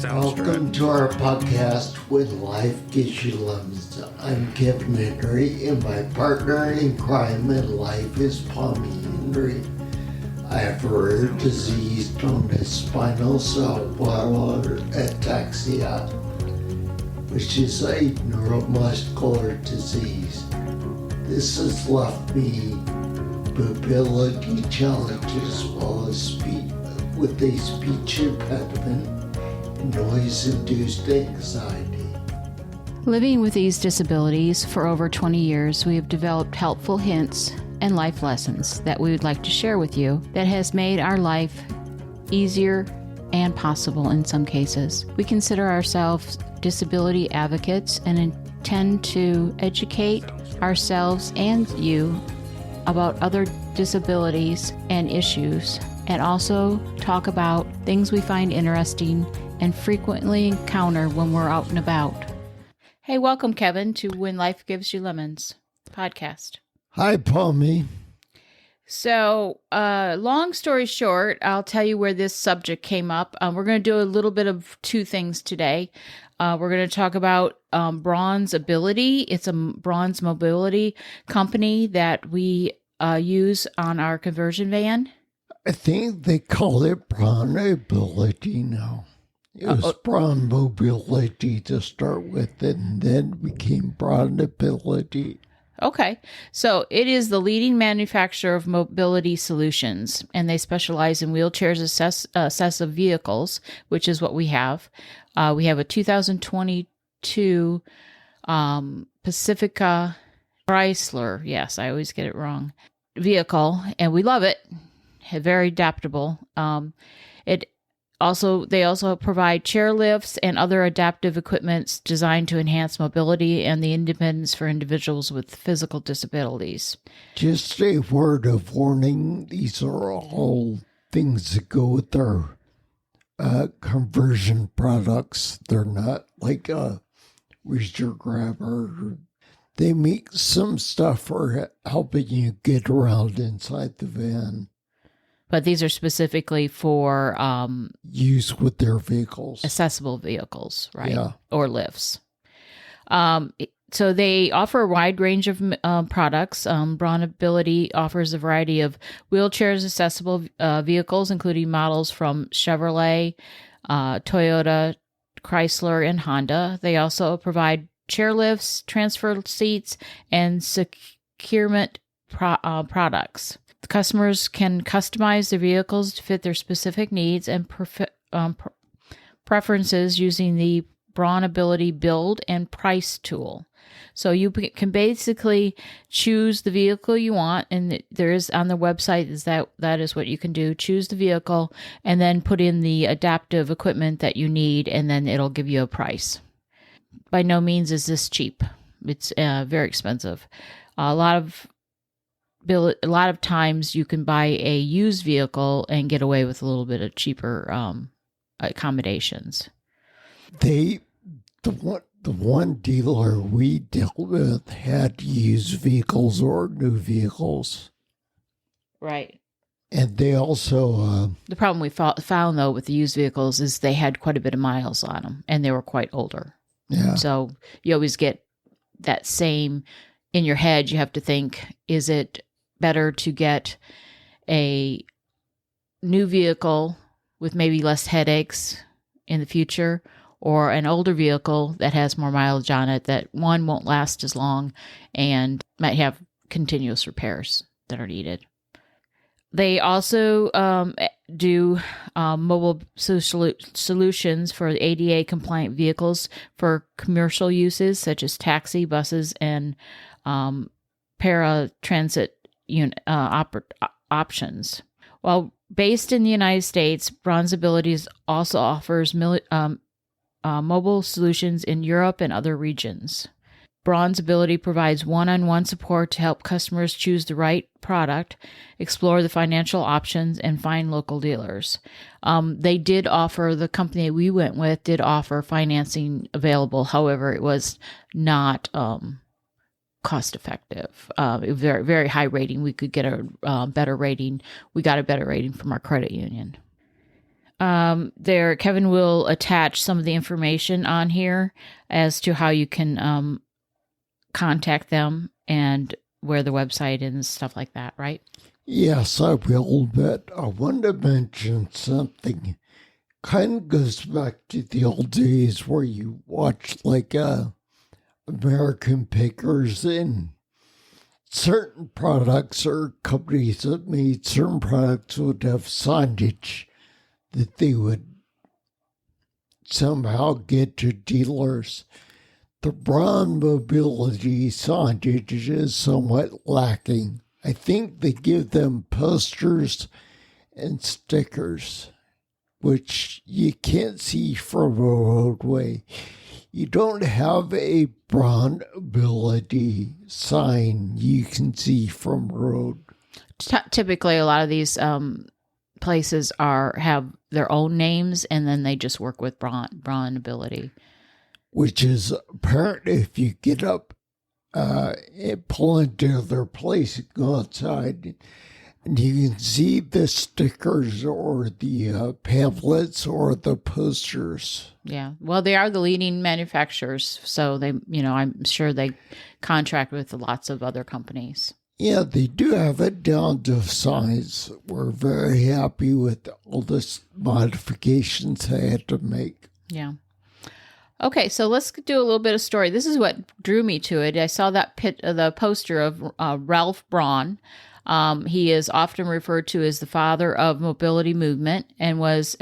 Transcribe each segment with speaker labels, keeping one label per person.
Speaker 1: Welcome to our podcast, When Life Gives You Lemons. I'm Kevin Henry, and my partner in crime in life is Pommy Henry. I have a rare disease known as spinal cerebellar ataxia, which is a neuromuscular disease. This has left me mobility challenges as well as with a speech impediment and noise-induced anxiety.
Speaker 2: Living with these disabilities for over 20 years, we have developed helpful hints and life lessons that we would like to share with you that has made our life easier and possible in some cases. We consider ourselves disability advocates and intend to educate ourselves and you about other disabilities and issues, and also talk about things we find interesting and frequently encounter when we're out and about. Hey, welcome, Kevin, to When Life Gives You Lemons podcast.
Speaker 1: Hi, Pommy.
Speaker 2: So, long story short, I'll tell you where this subject came up. We're going to do a little bit of two things today. We're going to talk about BraunAbility. It's a Braun's mobility company that we use on our conversion van.
Speaker 1: I think they call it BraunAbility now. It was Braun Mobility to start with, and then became BraunAbility.
Speaker 2: Okay. So it is the leading manufacturer of mobility solutions, and they specialize in wheelchairs, accessible vehicles, which is what we have. We have a 2022 Pacifica Chrysler. Yes, I always get it wrong. Vehicle, and we love it. Very adaptable. They also provide chair lifts and other adaptive equipments designed to enhance mobility and the independence for individuals with physical disabilities.
Speaker 1: Just a word of warning, these are all things that go with their conversion products. They're not like a reacher grabber. They make some stuff for helping you get around inside the van.
Speaker 2: But these are specifically for
Speaker 1: use with their vehicles.
Speaker 2: Accessible vehicles, right?
Speaker 1: Yeah.
Speaker 2: Or lifts. So they offer a wide range of products. BraunAbility offers a variety of wheelchairs, accessible vehicles, including models from Chevrolet, Toyota, Chrysler, and Honda. They also provide chairlifts, transfer seats, and securement products. The customers can customize their vehicles to fit their specific needs and preferences using the BraunAbility build and price tool. So you can basically choose the vehicle you want, and there is on the website that is what you can do. Choose the vehicle and then put in the adaptive equipment that you need, and then it'll give you a price. By no means is this cheap. It's very expensive. A lot of times you can buy a used vehicle and get away with a little bit of cheaper accommodations.
Speaker 1: The one dealer we dealt with had used vehicles or new vehicles.
Speaker 2: Right.
Speaker 1: And they also...
Speaker 2: the problem we found, though, with the used vehicles is they had quite a bit of miles on them, and they were quite older.
Speaker 1: Yeah.
Speaker 2: So you always get that same... in your head, you have to think, is it better to get a new vehicle with maybe less headaches in the future, or an older vehicle that has more mileage on it that, one, won't last as long and might have continuous repairs that are needed? They also do mobile solutions for ADA-compliant vehicles for commercial uses, such as taxi, buses, and paratransit options. While based in the United States, BraunAbility also offers mobile solutions in Europe and other regions. BraunAbility provides one-on-one support to help customers choose the right product, explore the financial options, and find local dealers. The company we went with did offer financing available. However, it was not cost effective. It was very, very high rating. We could get a better rating. We got a better rating from our credit union. Kevin will attach some of the information on here as to how you can contact them and where the website is and stuff like that, right?
Speaker 1: Yes, I will, but I want to mention something. Kind of goes back to the old days where you watch like American Pickers, and certain products or companies that made certain products would have signage that they would somehow get to dealers. The BraunAbility signage is somewhat lacking. I think they give them posters and stickers, which you can't see from a roadway. You don't have a BraunAbility sign you can see from road.
Speaker 2: Typically, a lot of these places have their own names, and then they just work with BraunAbility.
Speaker 1: Which is apparent if you get up and pull into their place and go outside, and you can see the stickers or the pamphlets or the posters.
Speaker 2: Yeah, well, they are the leading manufacturers, so I'm sure they contract with lots of other companies.
Speaker 1: Yeah, they do have it down to size. We're very happy with all the modifications they had to make.
Speaker 2: Yeah. Okay, so let's do a little bit of story. This is what drew me to it. I saw the poster of Ralph Braun. He is often referred to as the father of mobility movement and was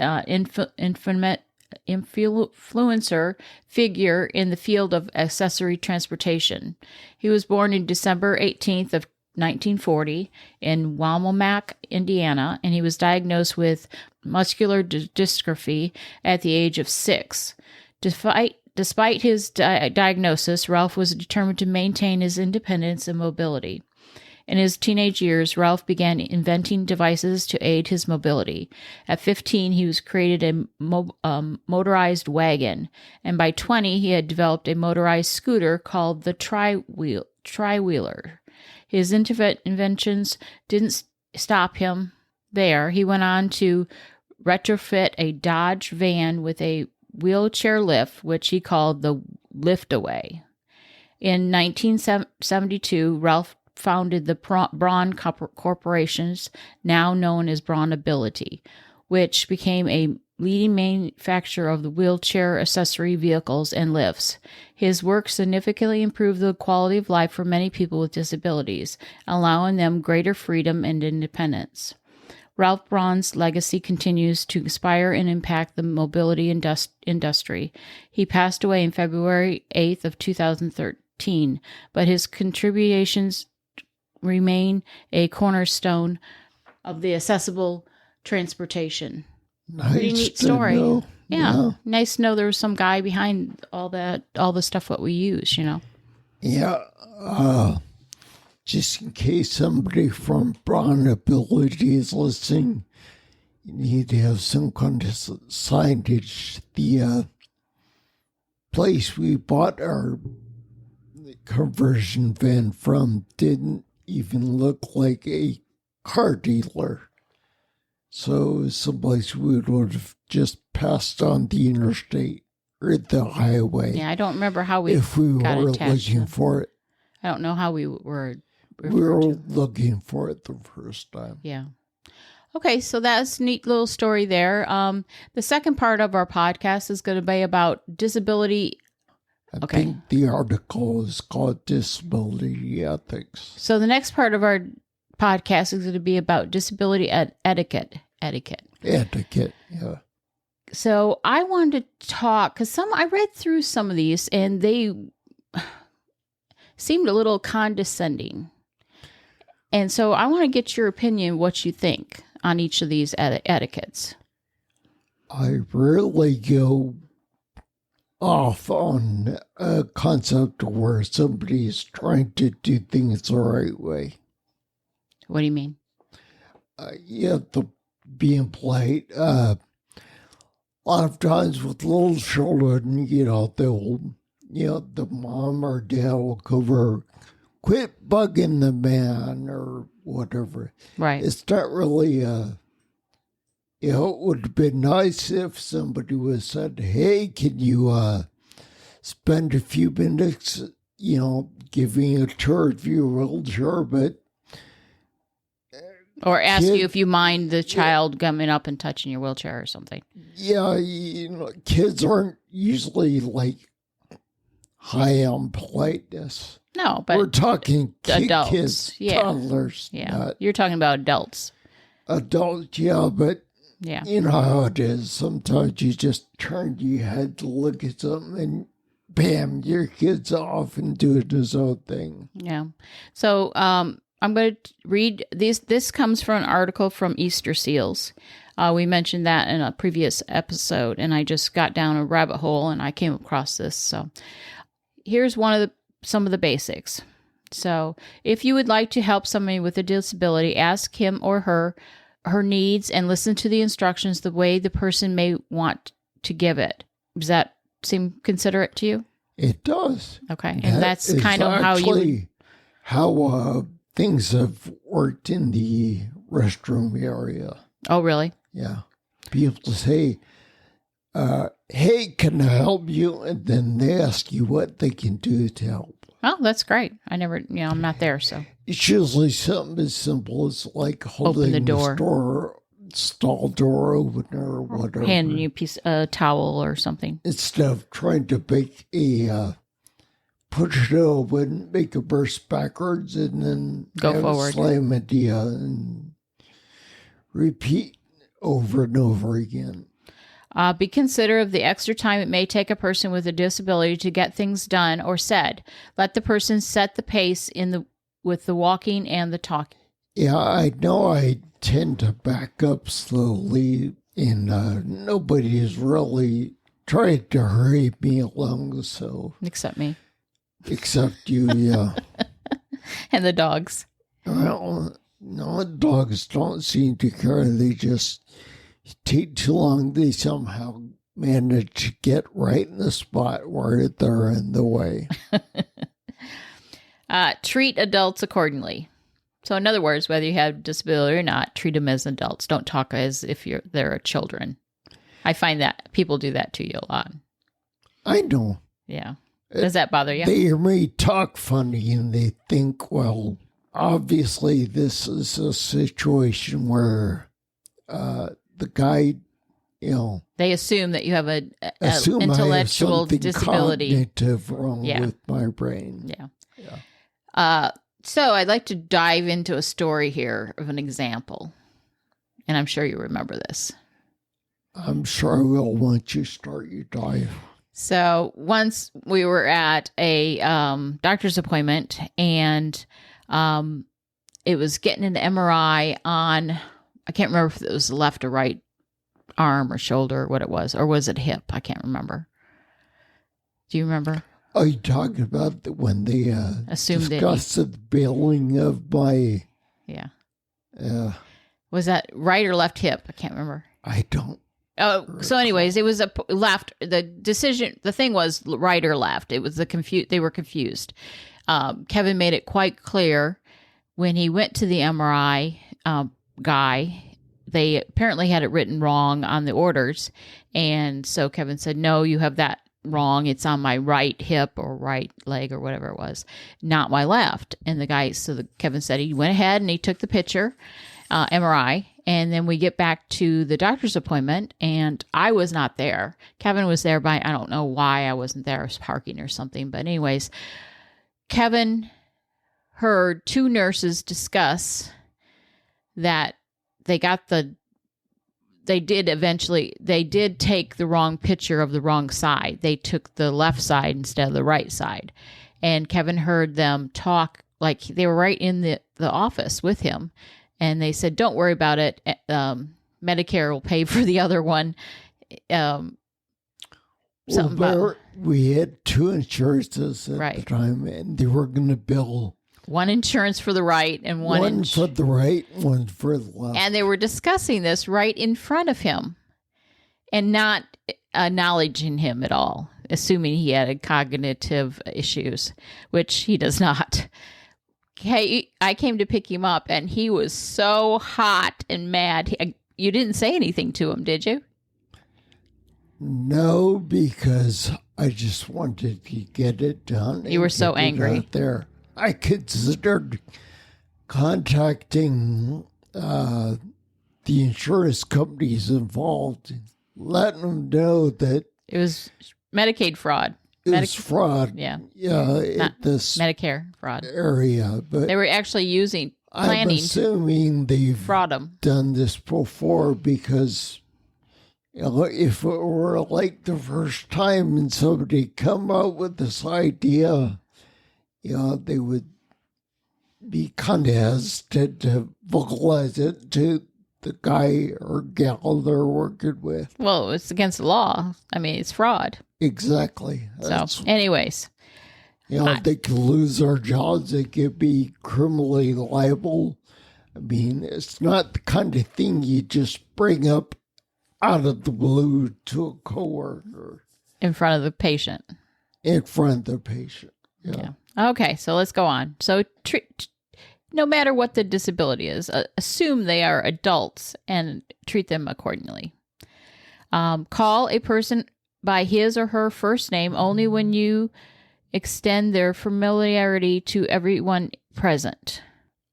Speaker 2: influencer figure in the field of accessory transportation. He was born in December 18th of 1940 in Waumemac, Indiana, and he was diagnosed with muscular dystrophy at the age of 6. Despite his diagnosis, Ralph was determined to maintain his independence and mobility. In his teenage years, Ralph began inventing devices to aid his mobility. At 15, he was created a motorized wagon, and by 20, he had developed a motorized scooter called the Tri-Wheeler. His inventions didn't stop him there. He went on to retrofit a Dodge van with a wheelchair lift, which he called the Liftaway. In 1972, Ralph founded the Braun Corporations, now known as BraunAbility, which became a leading manufacturer of the wheelchair accessory vehicles and lifts. His work significantly improved the quality of life for many people with disabilities, allowing them greater freedom and independence. Ralph Braun's legacy continues to inspire and impact the mobility industry. He passed away on February 8th of 2013, but his contributions remain a cornerstone of the accessible transportation. Pretty neat story. Yeah, nice to know there was some guy behind all the stuff that we use,
Speaker 1: Yeah, just in case somebody from BraunAbility is listening, you need to have some kind of signage. The place we bought our conversion van from didn't even look like a car dealer. So it was someplace we would have just passed on the interstate or the highway.
Speaker 2: Yeah, I don't remember how we
Speaker 1: if we
Speaker 2: got
Speaker 1: were
Speaker 2: attached
Speaker 1: looking for it.
Speaker 2: I don't know how we were.
Speaker 1: We were looking for it the first time.
Speaker 2: Yeah. Okay, so that's a neat little story there. The second part of our podcast is going to be about disability.
Speaker 1: I think the article is called Disability Ethics.
Speaker 2: So the next part of our podcast is going to be about disability etiquette.
Speaker 1: Etiquette, yeah.
Speaker 2: So I wanted to talk, because I read through some of these, and they seemed a little condescending. And so I want to get your opinion, what you think on each of these etiquettes.
Speaker 1: I rarely go off on a concept where somebody's trying to do things the right way.
Speaker 2: What do you mean?
Speaker 1: Yeah, being polite. A lot of times with little children, the mom or dad will go over, quit bugging the man or whatever.
Speaker 2: Right.
Speaker 1: It's not really You know, it would have been nice if somebody was said, hey, can you spend a few minutes, you know, giving a tour of your wheelchair, but...
Speaker 2: Or ask you if you mind the child coming up and touching your wheelchair or something.
Speaker 1: Yeah, you know, kids aren't usually like high on politeness.
Speaker 2: No, but
Speaker 1: we're talking
Speaker 2: adults,
Speaker 1: kids, toddlers.
Speaker 2: Yeah, you're talking about adults.
Speaker 1: Adults, yeah, but
Speaker 2: yeah,
Speaker 1: you know how it is. Sometimes you just turn your head to look at something and bam, your kid's off and doing his own thing.
Speaker 2: Yeah. So, I'm going to read this. This comes from an article from Easter Seals. We mentioned that in a previous episode, and I just got down a rabbit hole and I came across this. So here's some of the basics. So if you would like to help somebody with a disability, ask him or her needs and listen to the instructions the way the person may want to give it. Does that seem considerate to you?
Speaker 1: It does.
Speaker 2: Okay. And that's kind of
Speaker 1: how things have worked in the restroom area.
Speaker 2: Oh, really?
Speaker 1: Yeah. People say, hey, can I help you? And then they ask you what they can do to help.
Speaker 2: Oh, that's great. I'm not there, so.
Speaker 1: It's usually something as simple as like holding the stall door opener or whatever.
Speaker 2: Handing you a towel or something.
Speaker 1: Instead of trying to make push it open, make a burst backwards, and then
Speaker 2: go forward.
Speaker 1: Slam it and repeat over and over again.
Speaker 2: Be considerate of the extra time it may take a person with a disability to get things done or said. Let the person set the pace with the walking and the talking.
Speaker 1: Yeah, I know I tend to back up slowly, and nobody has really tried to hurry me along, so...
Speaker 2: Except me.
Speaker 1: Except you, yeah.
Speaker 2: And the dogs.
Speaker 1: Well, no, dogs don't seem to care. They just take too long. They somehow manage to get right in the spot where they're in the way.
Speaker 2: Treat adults accordingly. So in other words, whether you have a disability or not, treat them as adults. Don't talk as if they're children. I find that people do that to you a lot.
Speaker 1: I know.
Speaker 2: Yeah. Does that bother you?
Speaker 1: They hear me talk funny and they think, well, obviously this is a situation where the guy, you know... They
Speaker 2: assume that you have an intellectual disability.
Speaker 1: Cognitive wrong with my brain.
Speaker 2: Yeah. So I'd like to dive into a story here of an example. And I'm sure you remember this.
Speaker 1: I'm sure I will once you start your dive.
Speaker 2: So once we were at a doctor's appointment, and it was getting an MRI on, I can't remember if it was the left or right arm or shoulder or what it was, or was it hip? I can't remember. Do you remember?
Speaker 1: Are you talking about when they
Speaker 2: assumed
Speaker 1: discussed the billing of my...
Speaker 2: Yeah. Was that right or left hip? I can't remember.
Speaker 1: I don't.
Speaker 2: Oh, so anyways, it was a left. The thing was right or left. It was they were confused. Kevin made it quite clear when he went to the MRI guy. They apparently had it written wrong on the orders. And so Kevin said, no, you have that wrong. It's on my right hip or right leg or whatever it was, not my left. And Kevin said he went ahead and he took the picture, MRI. And then we get back to the doctor's appointment, and I was not there. Kevin was there I don't know why I wasn't there. I was parking or something. But anyways, Kevin heard two nurses discuss that they did take the wrong picture of the wrong side. They took the left side instead of the right side. And Kevin heard them talk like they were right in the office with him. And they said, don't worry about it. Medicare will pay for the other one.
Speaker 1: We had two insurances at the time, and they were going to bill
Speaker 2: one insurance for the right and one
Speaker 1: for the right, one for the left.
Speaker 2: And they were discussing this right in front of him and not acknowledging him at all, assuming he had cognitive issues, which he does not. I came to pick him up, and he was so hot and mad. you didn't say anything to him, did you?
Speaker 1: No, because I just wanted to get it done.
Speaker 2: You were so angry.
Speaker 1: Out there. I considered contacting the insurance companies involved, letting them know that
Speaker 2: it was Medicaid fraud.
Speaker 1: It was fraud.
Speaker 2: Yeah.
Speaker 1: Not
Speaker 2: this Medicare fraud
Speaker 1: area. But
Speaker 2: they were actually planning.
Speaker 1: I'm assuming they've
Speaker 2: fraud them.
Speaker 1: Done this before because, if it were like the first time and somebody come up with this idea, they would be kind of hesitant to vocalize it to the guy or gal they're working with.
Speaker 2: Well, it's against the law. I mean, it's fraud.
Speaker 1: Exactly.
Speaker 2: So, anyways.
Speaker 1: They could lose their jobs. They could be criminally liable. I mean, it's not the kind of thing you just bring up out of the blue to a coworker.
Speaker 2: In front of the patient.
Speaker 1: In front of the patient. Yeah.
Speaker 2: Okay, so let's go on. So, no matter what the disability is, assume they are adults and treat them accordingly. Call a person by his or her first name only when you extend their familiarity to everyone present.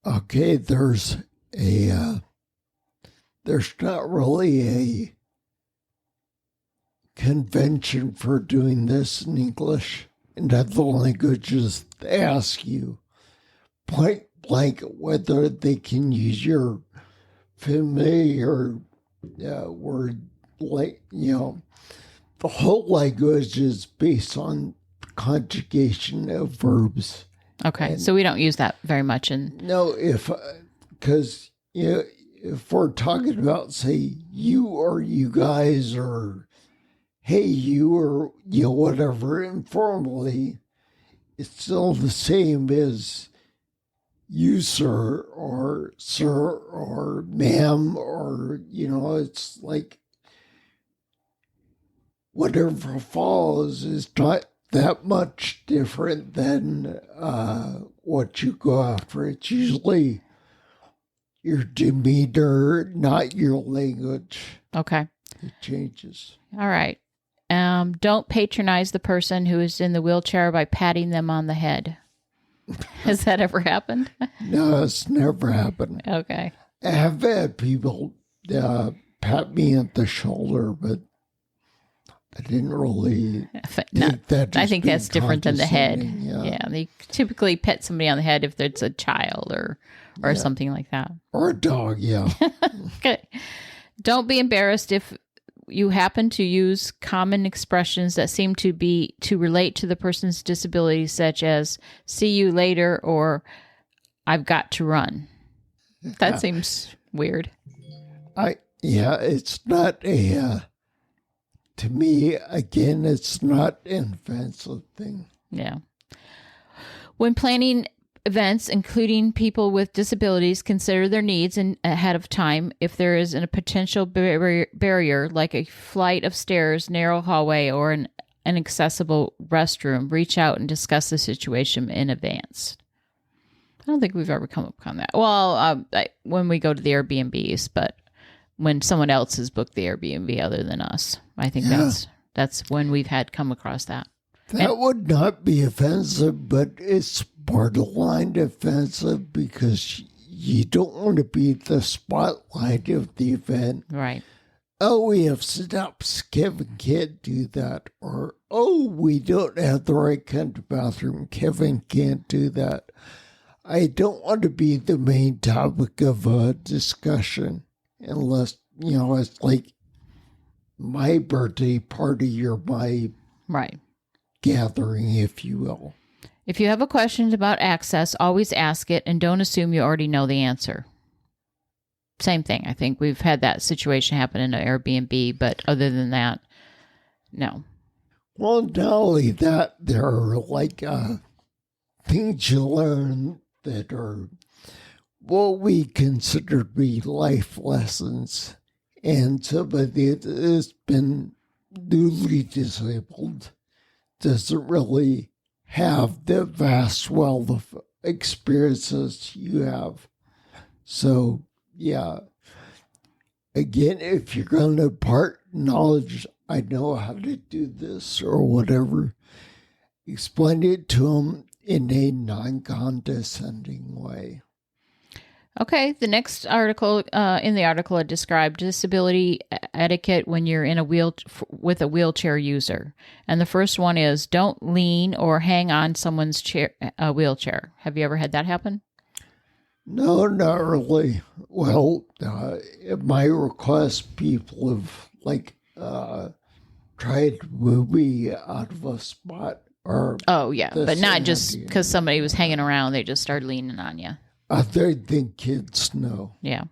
Speaker 1: Okay, there's not really a convention for doing this in English. In other languages, they ask you point blank whether they can use your familiar word, the whole language is based on conjugation of verbs.
Speaker 2: Okay, so we don't use that very much
Speaker 1: No, because if we're talking about, say, you or you guys or hey, you or whatever informally, it's still the same as you, sir or ma'am, or it's like whatever follows is not that much different than what you go after. It's usually your demeanor, not your language.
Speaker 2: Okay.
Speaker 1: It changes.
Speaker 2: All right. Don't patronize the person who is in the wheelchair by patting them on the head. Has that ever happened?
Speaker 1: No, it's never happened.
Speaker 2: Okay.
Speaker 1: I have had people pat me on the shoulder, but I didn't really think that.
Speaker 2: I think that's different than the head.
Speaker 1: Yeah,
Speaker 2: they typically pet somebody on the head if it's a child or something like that.
Speaker 1: Or a dog, yeah.
Speaker 2: Okay. Don't be embarrassed if you happen to use common expressions that seem to relate to the person's disability, such as "see you later" or "I've got to run." That seems weird.
Speaker 1: It's not a. To me, again, it's not an offensive thing.
Speaker 2: Yeah. When planning events, including people with disabilities, consider their needs ahead of time. If there is a potential barrier, like a flight of stairs, narrow hallway, or an inaccessible restroom, reach out and discuss the situation in advance. I don't think we've ever come up on that. Well, when we go to the Airbnbs, but when someone else has booked the Airbnb other than us. I think that's when we've come across that.
Speaker 1: That would not be offensive, but it's borderline offensive because you don't want to be the spotlight of the event.
Speaker 2: Right.
Speaker 1: Oh, we have steps. Kevin can't do that. Or, oh, we don't have the right kind of bathroom. Kevin can't do that. I don't want to be the main topic of a discussion. Unless, it's like my birthday party or my gathering, if you will.
Speaker 2: If you have a question about access, always ask it and don't assume you already know the answer. Same thing. I think we've had that situation happen in an Airbnb, but other than that, no.
Speaker 1: Well, not only that, there are things you learn that are what we consider to be life lessons, and somebody that has been newly disabled doesn't really have the vast wealth of experiences you have. So, yeah, again, if you're going to impart knowledge, I know how to do this or whatever, explain it to them in a non-condescending way.
Speaker 2: Okay, the next article, in the article, it described disability etiquette when you're in with a wheelchair user. And the first one is don't lean or hang on someone's wheelchair. Have you ever had that happen?
Speaker 1: No, not really. Well, at my request, people have tried to move me out of a spot. Or
Speaker 2: oh, yeah, but not just because somebody was hanging around, they just started leaning on you.
Speaker 1: Other than kids know.
Speaker 2: Yeah.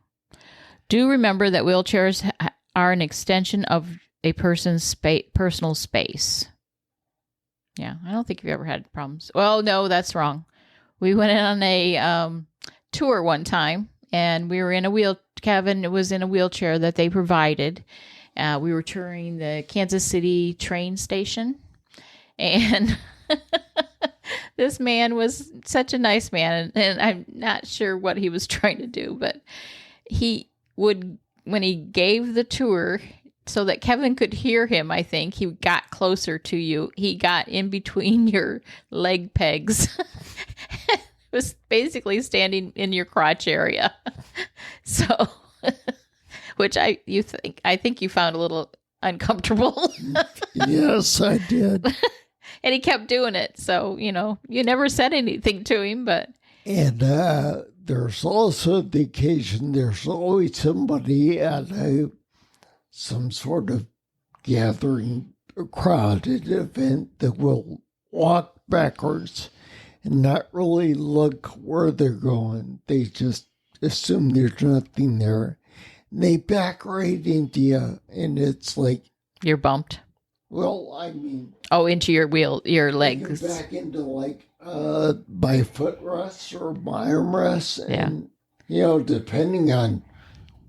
Speaker 2: Do remember that wheelchairs are an extension of a person's personal space. Yeah, I don't think you've ever had problems. Well, no, that's wrong. We went on a tour one time, and we were in Kevin was in a wheelchair that they provided. We were touring the Kansas City train station, and this man was such a nice man, and I'm not sure what he was trying to do, but when he gave the tour so that Kevin could hear him, I think, he got closer to you. He got in between your leg pegs. Was basically standing in your crotch area. So, which I think you found a little uncomfortable.
Speaker 1: Yes, I did.
Speaker 2: And he kept doing it. So, you never said anything to him, but. And
Speaker 1: there's also the occasion, there's always somebody at some sort of gathering, a crowded event that will walk backwards and not really look where they're going. They just assume there's nothing there. And they back right into you, and it's like...
Speaker 2: You're bumped?
Speaker 1: Well, I mean...
Speaker 2: Oh, into your legs.
Speaker 1: Back into my footrest or my armrest. And, depending on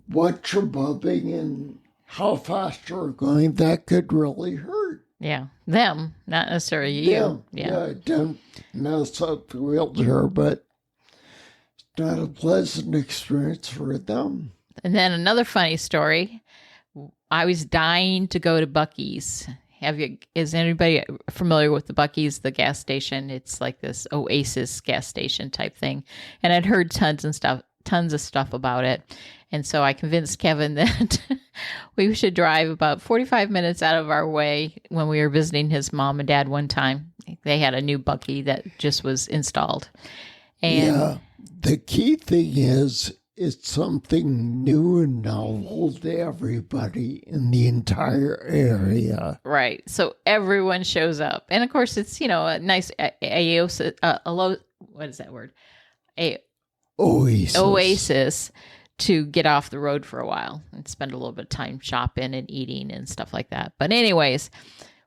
Speaker 1: what you're bumping and how fast you're going, that could really hurt.
Speaker 2: Yeah, them, not necessarily you.
Speaker 1: Yeah, don't mess up the wheelchair, but it's not a pleasant experience for them.
Speaker 2: And then another funny story. I was dying to go to Buc-ee's. Is anybody familiar with the Buc-ee's, the gas station? It's like this Oasis gas station type thing. And I'd heard tons of stuff about it. And so I convinced Kevin that we should drive about 45 minutes out of our way when we were visiting his mom and dad one time. They had a new Buc-ee that just was installed. And
Speaker 1: the key thing is it's something new and novel to everybody in the entire area.
Speaker 2: Right. So everyone shows up. And of course, it's, a nice what is that word? Oasis to get off the road for a while and spend a little bit of time shopping and eating and stuff like that. But anyways,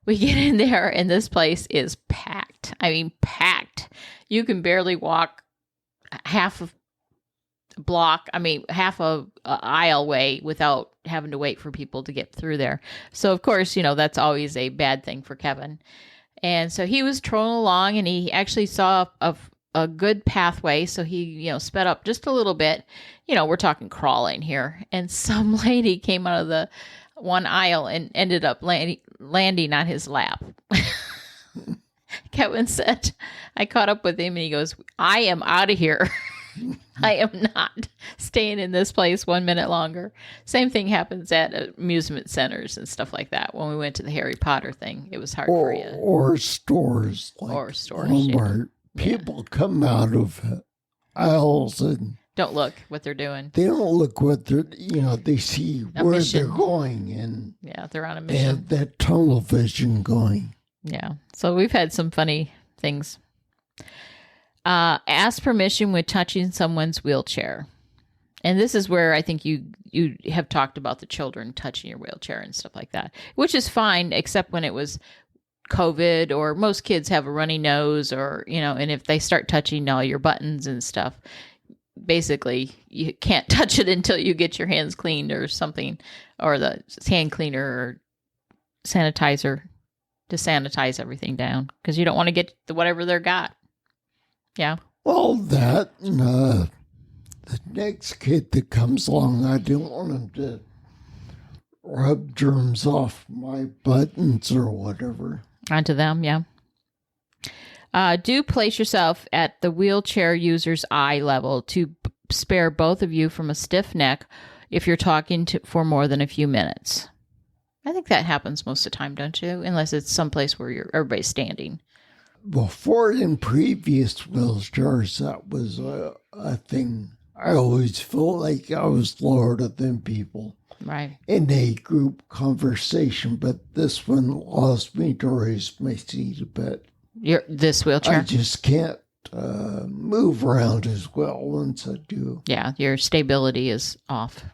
Speaker 2: we get in there and this place is packed. I mean, packed. You can barely walk half a aisle way without having to wait for people to get through there. So of course, that's always a bad thing for Kevin. And so he was trolling along and he actually saw a good pathway. So he, sped up just a little bit. We're talking crawling here. And some lady came out of the one aisle and ended up landing on his lap. Kevin said, I caught up with him and he goes, I am out of here. I am not staying in this place 1 minute longer. Same thing happens at amusement centers and stuff like that. When we went to the Harry Potter thing, it was hard for you.
Speaker 1: Or stores. Walmart. People come out of aisles and
Speaker 2: don't look what they're doing.
Speaker 1: They don't look what they're, they see where they're going. And
Speaker 2: they're on a mission.
Speaker 1: They have that tunnel vision going.
Speaker 2: Yeah. So we've had some funny things. Ask permission when touching someone's wheelchair. And this is where I think you have talked about the children touching your wheelchair and stuff like that, which is fine, except when it was COVID or most kids have a runny nose or, and if they start touching all your buttons and stuff, basically you can't touch it until you get your hands cleaned or something, or the hand cleaner or sanitizer to sanitize everything down because you don't want to get whatever they're got. Yeah.
Speaker 1: Well, that, the next kid that comes along, I don't want him to rub germs off my buttons or whatever.
Speaker 2: Onto them, yeah. Do place yourself at the wheelchair user's eye level to spare both of you from a stiff neck if you're talking for more than a few minutes. I think that happens most of the time, don't you? Unless it's someplace where everybody's standing.
Speaker 1: Before, in previous wheelchairs, that was a thing. I always felt like I was lower than people.
Speaker 2: Right.
Speaker 1: In a group conversation, but this one lost me to raise my seat a bit.
Speaker 2: This wheelchair?
Speaker 1: I just can't move around as well once I do.
Speaker 2: Yeah, your stability is off.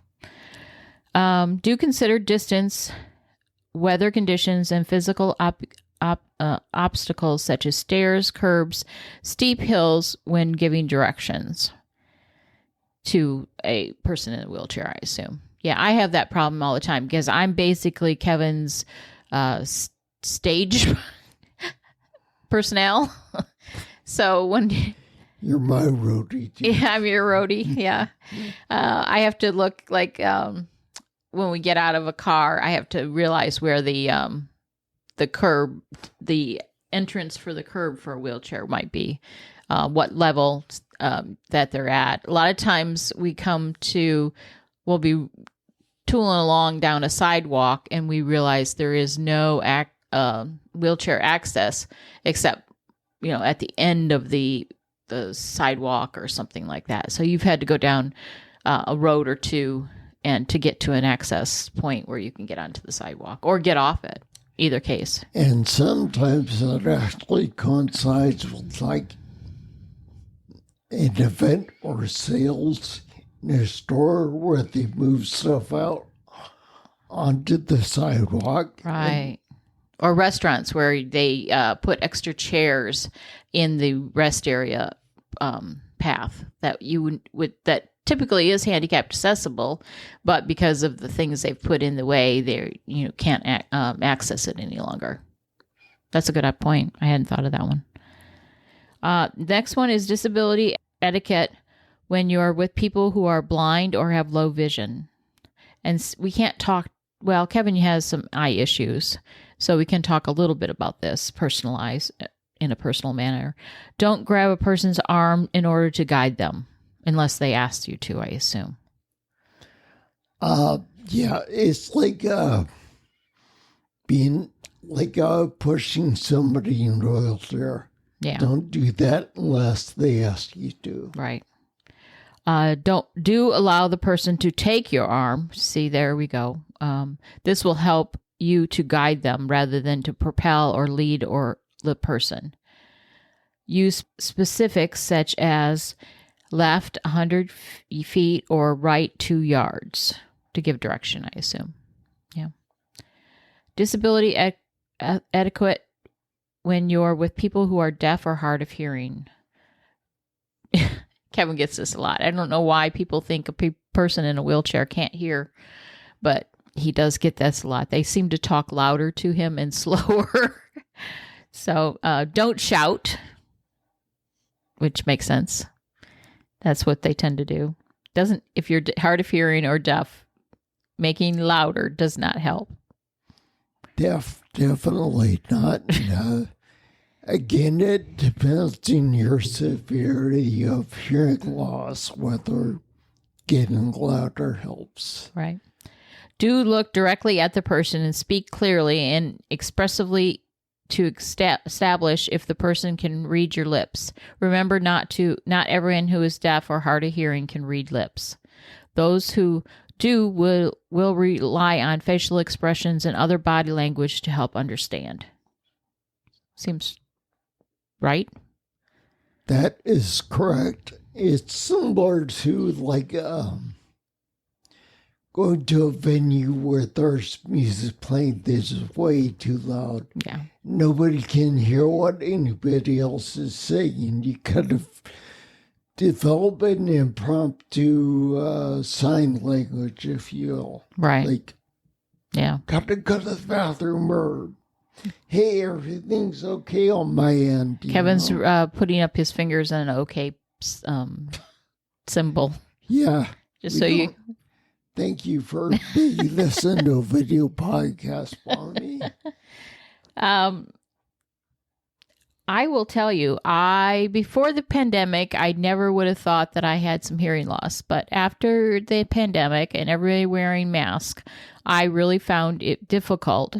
Speaker 2: Do consider distance, weather conditions, and physical obstacles such as stairs, curbs, steep hills when giving directions to a person in a wheelchair, I assume. Yeah, I have that problem all the time because I'm basically Kevin's stage personnel. So when...
Speaker 1: You're my roadie, too.
Speaker 2: Yeah, I'm your roadie, yeah. I have to look like when we get out of a car, I have to realize where the curb, the entrance for the curb for a wheelchair might be, what level that they're at. A lot of times we'll be tooling along down a sidewalk and we realize there is no wheelchair access except, at the end of the sidewalk or something like that. So you've had to go down a road or two and to get to an access point where you can get onto the sidewalk or get off it, either case.
Speaker 1: And sometimes that actually coincides with like an event or sales in a store where they move stuff out onto the sidewalk.
Speaker 2: Right. Or restaurants where they put extra chairs in the rest area path that you would that typically is handicapped accessible, but because of the things they've put in the way, they can't access it any longer. That's a good point. I hadn't thought of that one. Next one is disability etiquette when you're with people who are blind or have low vision. And we can't talk, well, Kevin has some eye issues, so we can talk a little bit about this, personalize in a personal manner. Don't grab a person's arm in order to guide them, unless they ask you to, I assume.
Speaker 1: Yeah, it's like being like pushing somebody in a wheelchair.
Speaker 2: Yeah.
Speaker 1: Don't do that unless they ask you to.
Speaker 2: Right. Do allow the person to take your arm. See, there we go. This will help you to guide them rather than to propel or lead or the person. Use specifics such as left 100 feet or right 2 yards to give direction, I assume. Yeah. Disability etiquette when you're with people who are deaf or hard of hearing. Kevin gets this a lot. I don't know why people think a person in a wheelchair can't hear, but he does get this a lot. They seem to talk louder to him and slower. So don't shout, which makes sense. That's what they tend to do. If you're hard of hearing or deaf, making louder does not help.
Speaker 1: Definitely not. Again, it depends on your severity of hearing loss, whether getting louder helps.
Speaker 2: Right. Do look directly at the person and speak clearly and expressively to establish if the person can read your lips. Remember, not everyone who is deaf or hard of hearing can read lips. Those who do will rely on facial expressions and other body language to help understand. Seems right?
Speaker 1: That is correct. It's similar to like going to a venue where there's music playing that's way too loud.
Speaker 2: Yeah.
Speaker 1: Nobody can hear what anybody else is saying. You kind of develop an impromptu sign language, if you will.
Speaker 2: Right.
Speaker 1: Like,
Speaker 2: yeah.
Speaker 1: Gotta go to the bathroom, or hey, everything's okay on my end.
Speaker 2: Kevin's putting up his fingers in an okay symbol.
Speaker 1: Yeah.
Speaker 2: Just so you...
Speaker 1: Thank you for being listening to a video podcast, Bonnie.
Speaker 2: I will tell you, before the pandemic, I never would have thought that I had some hearing loss. But after the pandemic and everybody wearing masks, I really found it difficult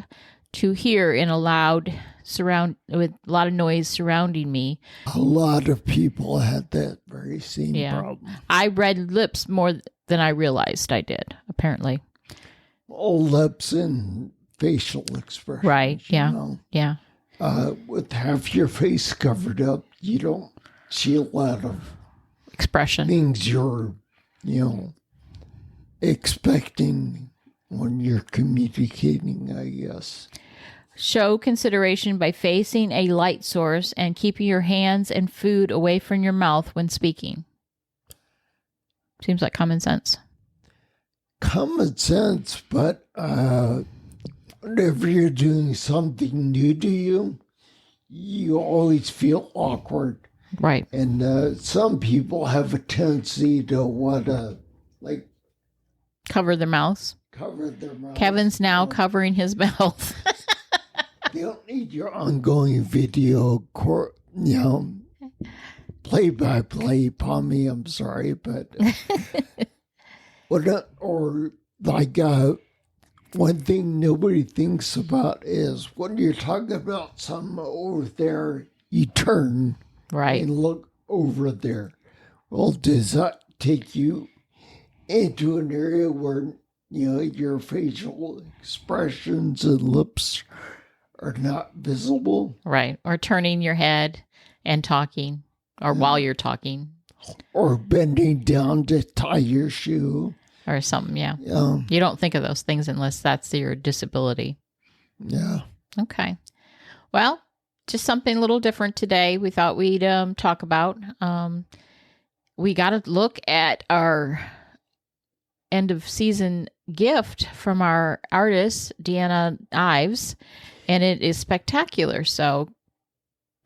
Speaker 2: to hear in a loud with a lot of noise surrounding me.
Speaker 1: A lot of people had that very same problem.
Speaker 2: I read lips more than I realized I did, apparently.
Speaker 1: All lips and facial expressions.
Speaker 2: Right, yeah, yeah.
Speaker 1: With half your face covered up, you don't see a lot of
Speaker 2: expression.
Speaker 1: Things you're, expecting when you're communicating, I guess.
Speaker 2: Show consideration by facing a light source and keeping your hands and food away from your mouth when speaking. Seems like common sense.
Speaker 1: Common sense, but whenever you're doing something new to you, you always feel awkward.
Speaker 2: Right.
Speaker 1: And some people have a tendency to want to,
Speaker 2: cover their mouths. Kevin's now covering his mouth.
Speaker 1: They don't need your ongoing video, play-by-play, Pommy. I'm sorry, but one thing nobody thinks about is when you're talking about something over there, you turn and look over there. Well, does that take you into an area where your facial expressions and lips are not visible?
Speaker 2: Right. Or turning your head and talking, or while you're talking.
Speaker 1: Or bending down to tie your shoe.
Speaker 2: Or something, yeah. You don't think of those things unless that's your disability.
Speaker 1: Yeah.
Speaker 2: Okay. Well, just something a little different today we thought we'd talk about. We got to look at our end of season gift from our artist, Deanna Ives, and it is spectacular. So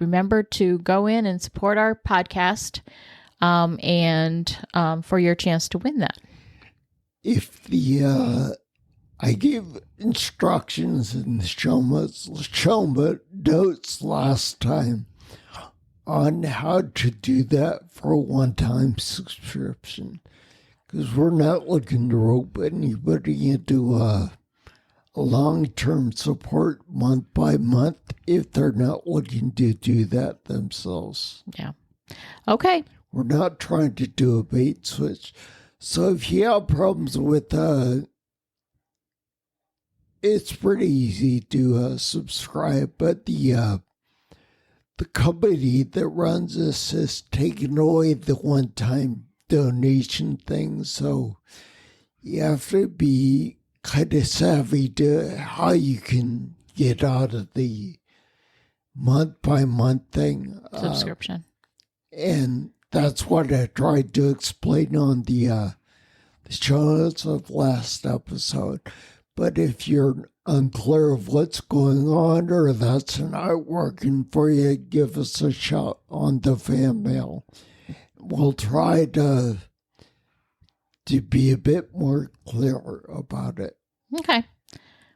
Speaker 2: remember to go in and support our podcast and for your chance to win that.
Speaker 1: If I gave instructions in the show notes last time on how to do that for a one-time subscription, because we're not looking to rope anybody into a long-term support month by month if they're not looking to do that themselves.
Speaker 2: Yeah. Okay.
Speaker 1: We're not trying to do a bait switch. So if you have problems with it's pretty easy to subscribe, but the company that runs this has taken away the one-time donation thing, so you have to be kind of savvy to how you can get out of the month-by-month thing.
Speaker 2: Subscription.
Speaker 1: And that's what I tried to explain on the show notes of last episode. But if you're unclear of what's going on or that's not working for you, give us a shout on the fan mail. We'll try to be a bit more clear about it.
Speaker 2: Okay.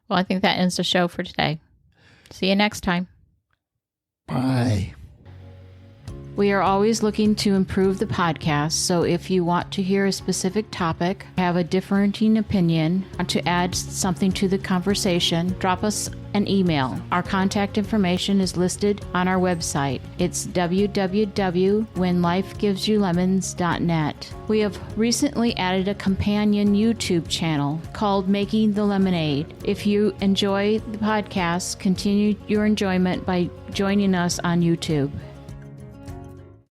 Speaker 2: Well, I think that ends the show for today. See you next time.
Speaker 1: Bye.
Speaker 2: We are always looking to improve the podcast, so if you want to hear a specific topic, have a differing opinion, want to add something to the conversation, drop us an email. Our contact information is listed on our website. It's www.whenlifegivesyoulemons.net. We have recently added a companion YouTube channel called Making the Lemonade. If you enjoy the podcast, continue your enjoyment by joining us on YouTube.